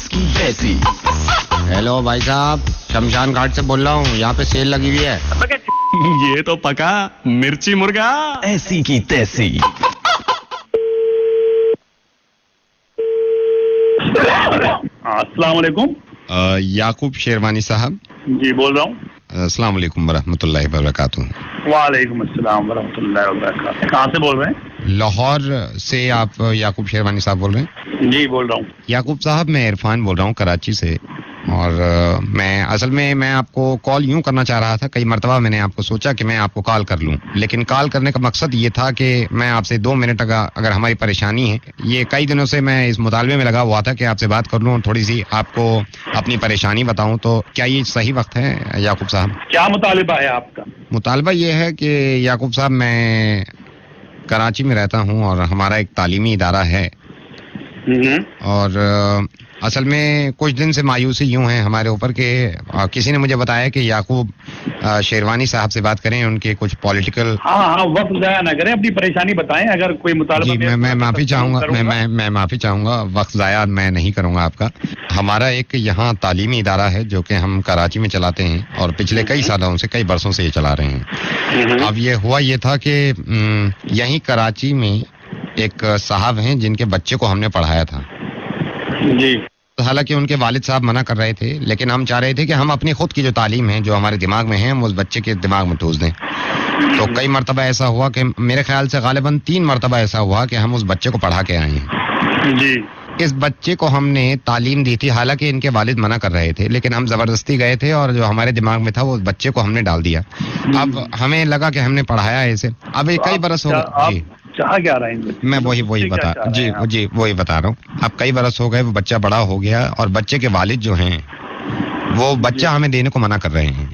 उसकी तैसी। हेलो भाई साहब, शमशान घाट से बोल रहा हूँ, यहाँ पे सेल लगी हुई है। ये तो पका मिर्ची मुर्गा ऐसी की तैसी। अस्सलाम वालेकुम। याकूब शेरवानी साहब। जी बोल रहा हूँ। अस्सलाम वालेकुम वरहमतुल्लाहि वबरकातुहू। वालेकुम अस्सलाम वरहमतुल्लाहि वबरकातुहू। कहाँ से बोल रहे हैं? लाहौर से आप याकूब शेरवानी साहब बोल रहे हैं? जी बोल रहा हूँ। याकूब साहब, मैं इरफान बोल रहा हूँ कराची से। और मैं असल में मैं आपको कॉल यूं करना चाह रहा था, कई मरतबा मैंने आपको सोचा कि मैं आपको कॉल कर लूं, लेकिन कॉल करने का मकसद ये था कि मैं आपसे 2 मिनट अगर हमारी परेशानी है, ये कई दिनों से मैं इस मुतालबे में लगा हुआ था कि आपसे बात कर लूं और थोड़ी सी आपको अपनी परेशानी बताऊं, तो क्या ये सही वक्त है याकूब साहब? क्या मुतालिबा है आपका? मुतालबा ये है कि याकूब साहब, मैं कराची में रहता हूँ और हमारा एक तालीमी इदारा है, और असल में कुछ दिन से मायूसी यूं है हमारे ऊपर कि किसी ने मुझे बताया कि याकूब शेरवानी साहब से बात करें, उनके कुछ पॉलिटिकल। हाँ, वक्त ज़ाया ना करें, अपनी परेशानी बताएं। अगर कोई मुतालबा। जी, मैं माफी चाहूंगा, मैं माफी चाहूंगा, वक्त ज़ाया मैं नहीं करूंगा आपका। हमारा एक यहाँ तालीमी इदारा है जो कि हम कराची में चलाते हैं और पिछले कई सालों से, कई बरसों से ये चला रहे हैं। अब ये हुआ ये था कि यहीं कराची में एक साहब हैं जिनके बच्चे को हमने पढ़ाया था जी। हालांकि उनके वालिद साहब मना कर रहे थे, लेकिन हम चाह रहे थे कि हम अपनी खुद की जो तालीम है, जो हमारे दिमाग में है, हम उस बच्चे के दिमाग में ठूस दें। तो कई मरतबा ऐसा हुआ कि मेरे ख्याल से गालिबन 3 मरतबा ऐसा हुआ कि हम उस बच्चे को पढ़ा के आए हैं जी। इस बच्चे को हमने तालीम दी थी, हालांकि इनके वालिद मना कर रहे थे, लेकिन हम जबरदस्ती गए थे और जो हमारे दिमाग में था वो बच्चे को हमने डाल दिया। अब हमें लगा कि हमने पढ़ाया है इसे। अब ये कई बरस हो गए। चाह क्या रहे हैं? मैं वही बता जी वही बता रहा हूँ। अब कई बरस हो गए, वो बच्चा बड़ा हो गया और बच्चे के वालिद जो हैं वो बच्चा हमें देने को मना कर रहे हैं।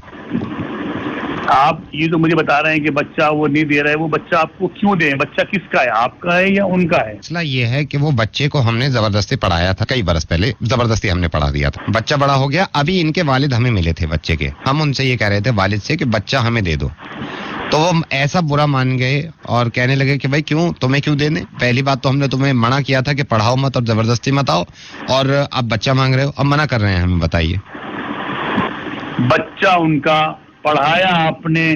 आप ये तो मुझे बता रहे हैं कि बच्चा वो नहीं दे रहा है, वो बच्चा आपको क्यों दें? बच्चा किसका है, आपका है या उनका है? मसला ये है कि वो बच्चे को हमने जबरदस्ती पढ़ाया था, कई बरस पहले जबरदस्ती हमने पढ़ा दिया था। बच्चा बड़ा हो गया, अभी इनके वालिद हमें मिले थे बच्चे के, हम उनसे ये कह रहे थे वालिद से कि बच्चा हमें दे दो, तो वो ऐसा बुरा मान गए और कहने लगे कि भाई क्यों, तुम्हें क्यों देने? पहली बात तो हमने तुम्हें मना किया था कि पढ़ाओ मत और जबरदस्ती मत आओ, और अब बच्चा मांग रहे हो, अब मना कर रहे हैं हमें, बताइए। बच्चा उनका पढ़ाया आपने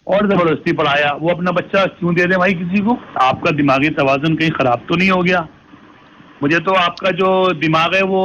और जबरदस्ती पढ़ाया, वो अपना बच्चा क्यों दे दे भाई किसी को? आपका दिमागी तवाज़ुन कहीं खराब तो नहीं हो गया? मुझे तो आपका जो दिमाग है वो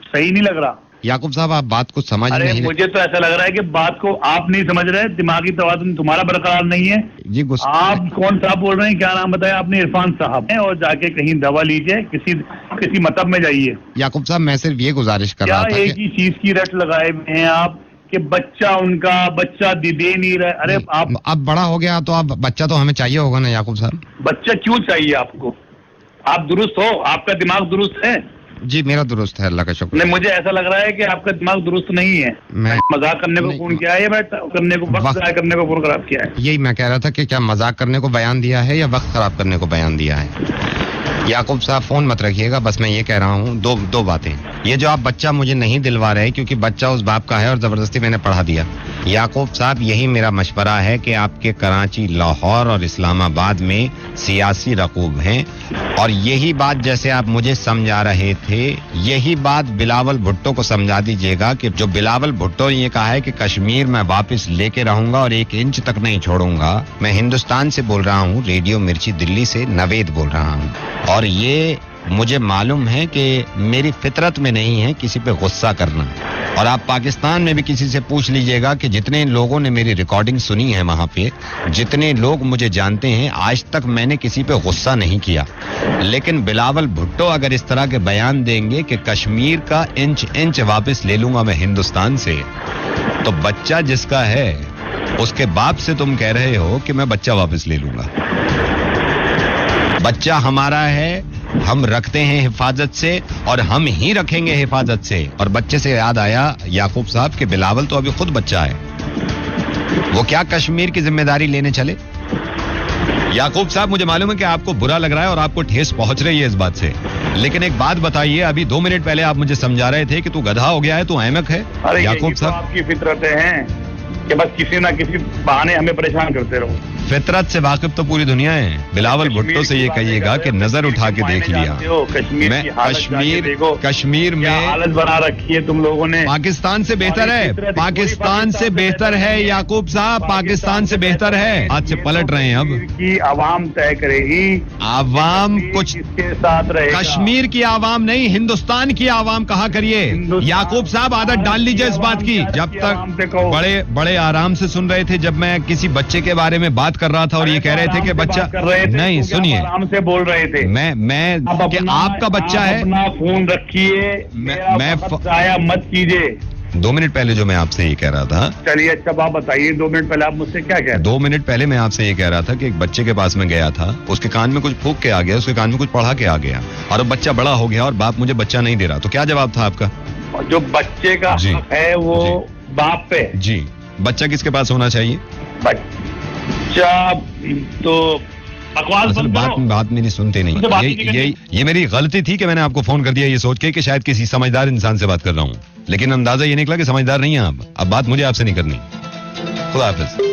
सही नहीं लग रहा। याकूब साहब, आप बात को समझ नहीं। मुझे तो ऐसा लग रहा है कि बात को आप नहीं समझ रहे, दिमागी तवाज़ुन तुम्हारा बरकरार नहीं है जी। आप कौन साहब बोल रहे हैं? क्या नाम बताया आपने? इरफान साहब है, और जाके कहीं दवा लीजिए, किसी मतलब में जाइए। याकूब साहब, मैं सिर्फ ये गुजारिश कर रहा था, एक ही चीज की रट लगाए हुए हैं आप कि बच्चा उनका, बच्चा दे नहीं रहा। अरे आप अब बड़ा हो गया तो अब बच्चा तो हमें चाहिए होगा ना याकूब साहब। बच्चा क्यों चाहिए आपको? आप दुरुस्त हो? आपका दिमाग दुरुस्त है? जी, मेरा दुरुस्त है, अल्लाह का शुक्र। नहीं, मुझे ऐसा लग रहा है कि आपका दिमाग दुरुस्त नहीं है। मैं मजाक करने को फोन किया है या करने को वक्त करने को फोन खराब किया है? यही मैं कह रहा था कि क्या मजाक करने को बयान दिया है या वक्त खराब करने को बयान दिया है? याकूब साहब, फोन मत रखिएगा, बस मैं ये कह रहा हूँ दो बातें। ये जो आप बच्चा मुझे नहीं दिलवा रहे क्योंकि बच्चा उस बाप का है और जबरदस्ती मैंने पढ़ा दिया, याकूब साहब यही मेरा मशवरा है कि आपके कराची, लाहौर और इस्लामाबाद में सियासी रकूब हैं, और यही बात जैसे आप मुझे समझा रहे थे, यही बात बिलावल भुट्टो को समझा दीजिएगा कि जो बिलावल भुट्टो ने ये कहा है कि कश्मीर मैं वापस लेके रहूंगा और 1 इंच तक नहीं छोड़ूंगा। मैं हिंदुस्तान से बोल रहा हूँ, रेडियो मिर्ची दिल्ली से नवेद बोल रहा हूँ, और ये मुझे मालूम है कि मेरी फितरत में नहीं है किसी पे गुस्सा करना। और आप पाकिस्तान में भी किसी से पूछ लीजिएगा कि जितने लोगों ने मेरी रिकॉर्डिंग सुनी है वहां पे, जितने लोग मुझे जानते हैं, आज तक मैंने किसी पे गुस्सा नहीं किया। लेकिन बिलावल भुट्टो अगर इस तरह के बयान देंगे कि कश्मीर का इंच वापस ले लूंगा मैं हिंदुस्तान से, तो बच्चा जिसका है उसके बाप से तुम कह रहे हो कि मैं बच्चा वापस ले लूंगा। बच्चा हमारा है, हम रखते हैं हिफाजत से और हम ही रखेंगे हिफाजत से। और बच्चे से याद आया याकूब साहब कि बिलावल तो अभी खुद बच्चा है, वो क्या कश्मीर की जिम्मेदारी लेने चले? याकूब साहब, मुझे मालूम है कि आपको बुरा लग रहा है और आपको ठेस पहुंच रही है इस बात से, लेकिन एक बात बताइए, अभी 2 मिनट पहले आप मुझे समझा रहे थे कि तू गधा हो गया है, तू अहमक है। याकूब साहब, आपकी फितरतें हैं कि बस किसी ना किसी बहाने हमें परेशान करते रहो। फितरत से वाकिफ तो पूरी दुनिया है। बिलावल भुट्टो से ये कहिएगा कि नजर उठा के देख लिया। मैं कश्मीर में हालत बना रखी है तुम लोगों ने। पाकिस्तान से बेहतर है, पाकिस्तान से बेहतर है याकूब साहब, पाकिस्तान से बेहतर है। आज से पलट रहे हैं अब की आवाम तय करेगी, आवाम कुछ इसके साथ रहे। कश्मीर की आवाम नहीं, हिंदुस्तान की आवाम कहा करिए। याकूब साहब आदत डाल लीजिए इस बात की। जब तक बड़े आराम से सुन रहे थे, जब मैं किसी बच्चे के बारे में बात कर रहा था और ये कह रहे थे कि बच्चा नहीं, सुनिए, आराम से बोल रहे थे। मैं कि आपका बच्चा है, अपना फोन रखिए, मैं जाया मत कीजिए। 2 मिनट पहले जो मैं आपसे ये कह रहा था, चलिए अच्छा आप बताइए, 2 मिनट पहले आप मुझसे क्या कह रहे? 2 मिनट पहले मैं आपसे ये कह रहा था कि एक बच्चे के पास में गया था, उसके कान में कुछ फूंक के आ गया, उसके कान में कुछ पढ़ा के आ गया और अब बच्चा बड़ा हो गया और बाप मुझे बच्चा नहीं दे रहा। तो क्या जवाब था आपका? जो बच्चे का हक है वो बाप पे। जी, बच्चा किसके पास होना चाहिए? बच्चा तो बात मेरी सुनते नहीं। ये मेरी गलती थी कि मैंने आपको फोन कर दिया ये सोच के कि शायद किसी समझदार इंसान से बात कर रहा हूँ, लेकिन अंदाजा ये निकला कि समझदार नहीं है आप। अब बात मुझे आपसे नहीं करनी। खुदा हाफिज।